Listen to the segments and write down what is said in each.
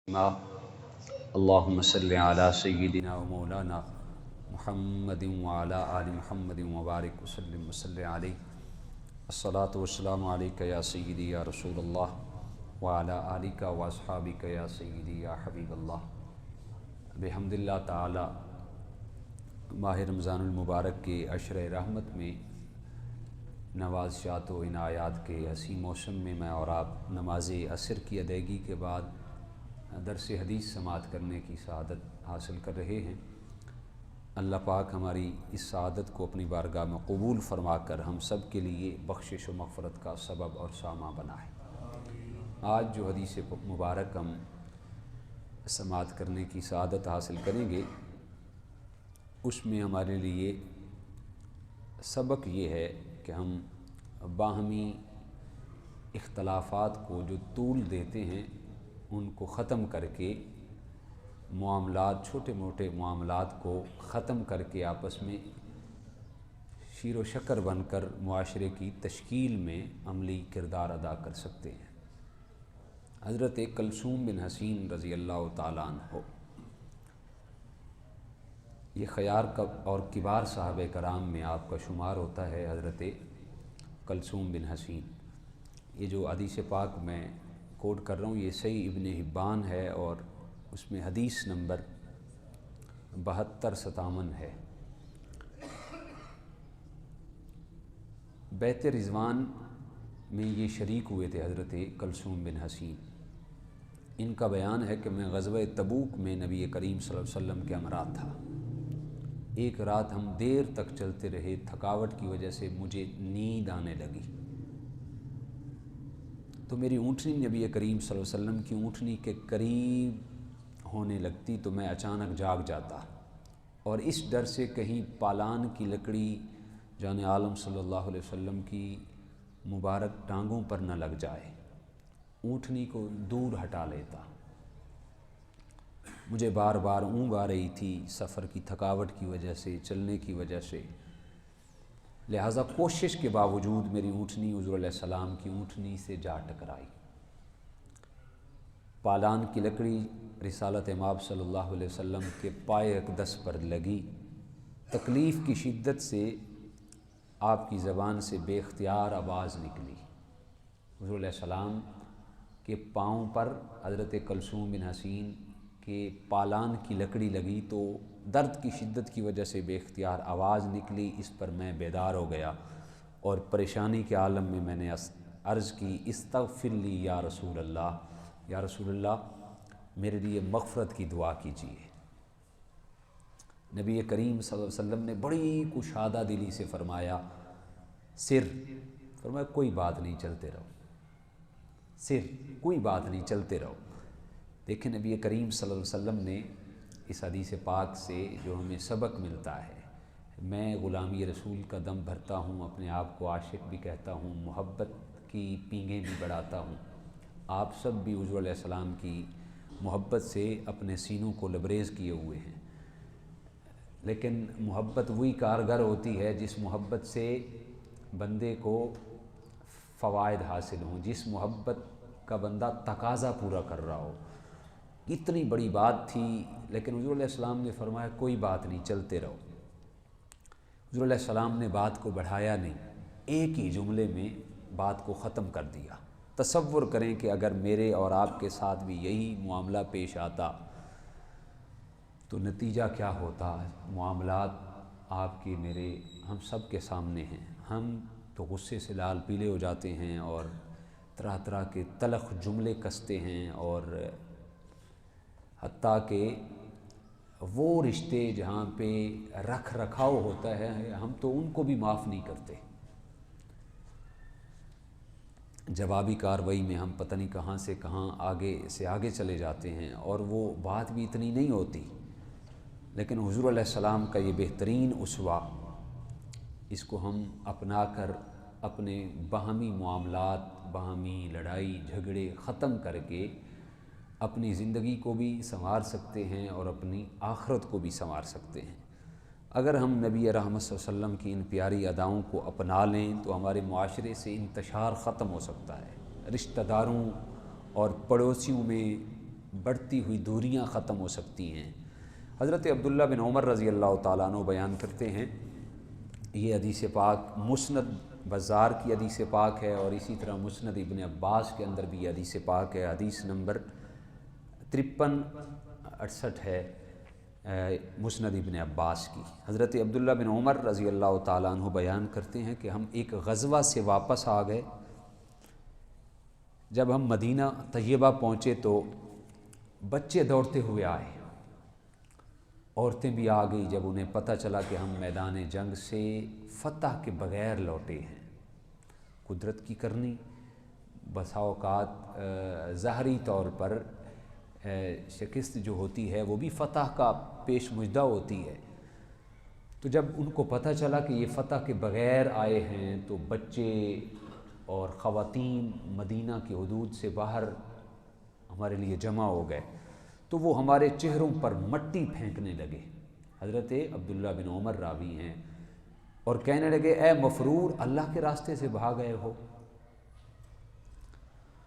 اللهم صل على سيدنا ومولانا محمد وعلى آل محمد وبارك وسلم وصل عليه الصلاة والسلام عليك يا سيدي يا رسول الله وعلى آلك وأصحابك يا سيدي يا حبيب الله بحمد اللہ تعالی ماہ رمضان المبارک کے عشر رحمت میں نوازشات و عنایات کے اسی موسم میں میں اور آپ نماز عصر کی ادائیگی کے بعد درس حدیث سماعت کرنے کی سعادت حاصل کر رہے ہیں۔ اللہ پاک ہماری اس سعادت کو اپنی بارگاہ میں قبول فرما کر ہم سب کے لیے بخشش و مغفرت کا سبب اور سامہ بنائے۔ آج جو حدیث مبارک ہم سماعت کرنے کی سعادت حاصل کریں گے، اس میں ہمارے لیے سبق یہ ہے کہ ہم باہمی اختلافات کو جو طول دیتے ہیں ان کو ختم کر کے معاملات، چھوٹے موٹے معاملات کو ختم کر کے آپس میں شیر و شکر بن کر معاشرے کی تشکیل میں عملی کردار ادا کر سکتے ہیں۔ حضرت کلثوم بن حسین رضی اللہ تعالیٰ عنہ یہ خیار اور کبار صحابہ کرام میں آپ کا شمار ہوتا ہے۔ حضرت کلثوم بن حسین، یہ جو حدیث پاک میں کوٹ کر رہا ہوں یہ صحیح ابن حبان ہے اور اس میں حدیث نمبر 7257 ہے۔ بیعت رضوان میں یہ شریک ہوئے تھے حضرت کلثوم بن حسین۔ ان کا بیان ہے کہ میں غزوہ تبوک میں نبی کریم صلی اللہ علیہ وسلم کے ہمراہ تھا۔ ایک رات ہم دیر تک چلتے رہے، تھکاوٹ کی وجہ سے مجھے نیند آنے لگی، تو میری اونٹنی نبی کریم صلی اللہ علیہ وسلم کی اونٹنی کے قریب ہونے لگتی تو میں اچانک جاگ جاتا، اور اس ڈر سے کہیں پالان کی لکڑی جان عالم صلی اللہ علیہ وسلم کی مبارک ٹانگوں پر نہ لگ جائے، اونٹنی کو دور ہٹا لیتا۔ مجھے بار بار اونگ آ رہی تھی سفر کی تھکاوٹ کی وجہ سے، چلنے کی وجہ سے، لہٰذا کوشش کے باوجود میری اونٹنی حضور علیہ السلام کی اونٹنی سے جا ٹکرائی۔ پالان کی لکڑی رسالت مآب صلی اللہ علیہ وسلم کے پائے اقدس پر لگی۔ تکلیف کی شدت سے آپ کی زبان سے بے اختیار آواز نکلی۔ حضور علیہ السلام کے پاؤں پر حضرت کلثوم بن حسین کے پالان کی لکڑی لگی تو درد کی شدت کی وجہ سے بے اختیار آواز نکلی۔ اس پر میں بیدار ہو گیا اور پریشانی کے عالم میں میں نے عرض کی، استغفر لی یا رسول اللہ، یا رسول اللہ میرے لیے مغفرت کی دعا کیجیے۔ نبی کریم صلی اللہ علیہ وسلم نے بڑی کشادہ دلی سے فرمایا، فرمایا کوئی بات نہیں، چلتے رہو، کوئی بات نہیں، چلتے رہو۔ دیکھیں نبی کریم صلی اللہ علیہ وسلم نے اس حدیث پاک سے جو ہمیں سبق ملتا ہے، میں غلامی رسول کا دم بھرتا ہوں، اپنے آپ کو عاشق بھی کہتا ہوں، محبت کی پینگیں بھی بڑھاتا ہوں۔ آپ سب بھی حضور علیہ السلام کی محبت سے اپنے سینوں کو لبریز کیے ہوئے ہیں، لیکن محبت وہی کارگر ہوتی ہے جس محبت سے بندے کو فوائد حاصل ہوں، جس محبت کا بندہ تقاضا پورا کر رہا ہو۔ اتنی بڑی بات تھی، لیکن حضور علیہ السلام نے فرمایا کوئی بات نہیں، چلتے رہو۔ حضور علیہ السلام نے بات کو بڑھایا نہیں، ایک ہی جملے میں بات کو ختم کر دیا۔ تصور کریں کہ اگر میرے اور آپ کے ساتھ بھی یہی معاملہ پیش آتا تو نتیجہ کیا ہوتا۔ معاملات آپ کے میرے ہم سب کے سامنے ہیں، ہم تو غصے سے لال پیلے ہو جاتے ہیں اور طرح طرح کے تلخ جملے کستے ہیں، اور حتیٰ کہ وہ رشتے جہاں پہ رکھ رکھاؤ ہوتا ہے ہم تو ان کو بھی معاف نہیں کرتے۔ جوابی کارروائی میں ہم پتہ نہیں کہاں سے کہاں آگے چلے جاتے ہیں، اور وہ بات بھی اتنی نہیں ہوتی، لیکن حضور علیہ السلام کا یہ بہترین اسوہ، اس کو ہم اپنا کر اپنے باہمی معاملات، باہمی لڑائی جھگڑے ختم کر کے اپنی زندگی کو بھی سنوار سکتے ہیں اور اپنی آخرت کو بھی سنوار سکتے ہیں۔ اگر ہم نبی رحمت صلی اللہ علیہ وسلم کی ان پیاری اداؤں کو اپنا لیں تو ہمارے معاشرے سے انتشار ختم ہو سکتا ہے، رشتہ داروں اور پڑوسیوں میں بڑھتی ہوئی دوریاں ختم ہو سکتی ہیں۔ حضرت عبداللہ بن عمر رضی اللہ تعالیٰ عنہ بیان کرتے ہیں، یہ حدیث پاک مسند بزار کی حدیث پاک ہے، اور اسی طرح مسند ابن عباس کے اندر بھی یہ حدیث پاک ہے، حدیث نمبر 5368 ہے مسند ابن عباس کی۔ حضرت عبداللہ بن عمر رضی اللہ تعالیٰ عنہ بیان کرتے ہیں کہ ہم ایک غزوہ سے واپس آ گئے۔ جب ہم مدینہ طیبہ پہنچے تو بچے دوڑتے ہوئے آئے، عورتیں بھی آ گئی جب انہیں پتہ چلا کہ ہم میدان جنگ سے فتح کے بغیر لوٹے ہیں۔ قدرت کی کرنی، بسا اوقات ظاہری طور پر شکست جو ہوتی ہے وہ بھی فتح کا پیش مژدہ ہوتی ہے۔ تو جب ان کو پتہ چلا کہ یہ فتح کے بغیر آئے ہیں تو بچے اور خواتین مدینہ کی حدود سے باہر ہمارے لیے جمع ہو گئے، تو وہ ہمارے چہروں پر مٹی پھینکنے لگے۔ حضرت عبداللہ بن عمر راوی ہیں، اور کہنے لگے اے مفرور، اللہ کے راستے سے بھاگ گئے ہو؟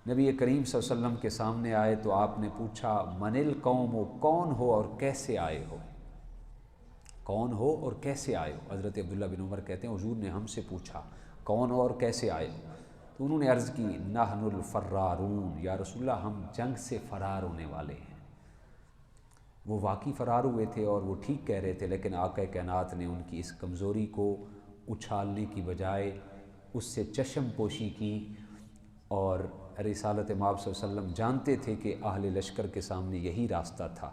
نبی کریم صلی اللہ علیہ وسلم کے سامنے آئے تو آپ نے پوچھا من القوم، کون ہو اور کیسے آئے ہو؟ کون ہو اور کیسے آئے ہو؟ حضرت عبداللہ بن عمر کہتے ہیں حضور نے ہم سے پوچھا کون ہو اور کیسے آئے ہو؟ تو انہوں نے عرض کی نحن الفرارون، یا رسول اللہ ہم جنگ سے فرار ہونے والے ہیں۔ وہ واقعی فرار ہوئے تھے اور وہ ٹھیک کہہ رہے تھے، لیکن آقا کائنات نے ان کی اس کمزوری کو اچھالنے کی بجائے اس سے چشم پوشی کی، اور رسالت مآب صلی اللہ علیہ وسلم جانتے تھے کہ اہل لشکر کے سامنے یہی راستہ تھا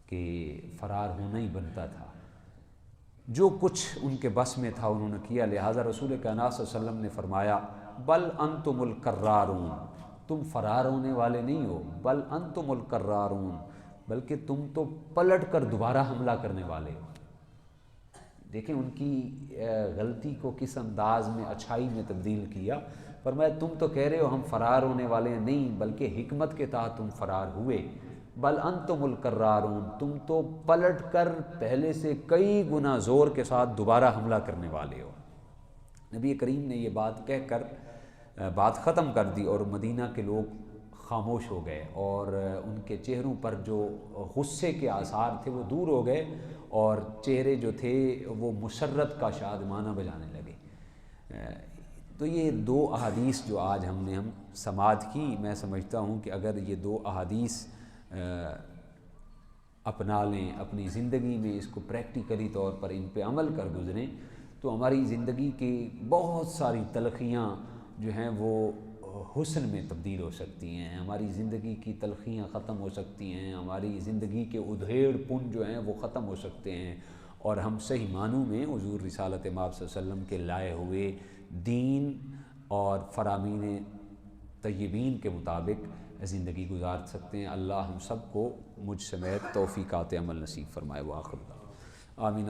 کہ فرار ہونا ہی بنتا تھا۔ جو کچھ ان کے بس میں تھا انہوں نے کیا، لہٰذا رسول کائنات صلی اللہ علیہ وسلم نے فرمایا بل انتم الکرارون، تم فرار ہونے والے نہیں ہو، بل انتم الکرارون، بلکہ تم تو پلٹ کر دوبارہ حملہ کرنے والے ہو۔ دیکھیں ان کی غلطی کو کس انداز میں اچھائی میں تبدیل کیا۔ فرمایا تم تو کہہ رہے ہو ہم فرار ہونے والے ہیں، نہیں بلکہ حکمت کے تحت تم فرار ہوئے، بل انتم الکرارون، تم تو پلٹ کر پہلے سے کئی گنا زور کے ساتھ دوبارہ حملہ کرنے والے ہو۔ نبی کریم نے یہ بات کہہ کر بات ختم کر دی، اور مدینہ کے لوگ خاموش ہو گئے، اور ان کے چہروں پر جو غصے کے آثار تھے وہ دور ہو گئے، اور چہرے جو تھے وہ مسرت کا شادمانہ بجانے لگے۔ تو یہ دو احادیث جو آج ہم نے سماعت کی، میں سمجھتا ہوں کہ اگر یہ دو احادیث اپنا لیں اپنی زندگی میں، اس کو پریکٹیکلی طور پر ان پہ عمل کر گزریں، تو ہماری زندگی کی بہت ساری تلخیاں جو ہیں وہ حسن میں تبدیل ہو سکتی ہیں، ہماری زندگی کی تلخیاں ختم ہو سکتی ہیں، ہماری زندگی کے ادھیڑ پن جو ہیں وہ ختم ہو سکتے ہیں، اور ہم صحیح معنوں میں حضور رسالت مآب صلی اللہ علیہ وسلم کے لائے ہوئے دین اور فرامین طیبین کے مطابق زندگی گزار سکتے ہیں۔ اللہ ہم سب کو مجھ سمیت توفیقات عمل نصیب فرمائے۔ وآخر دعوانا آمین۔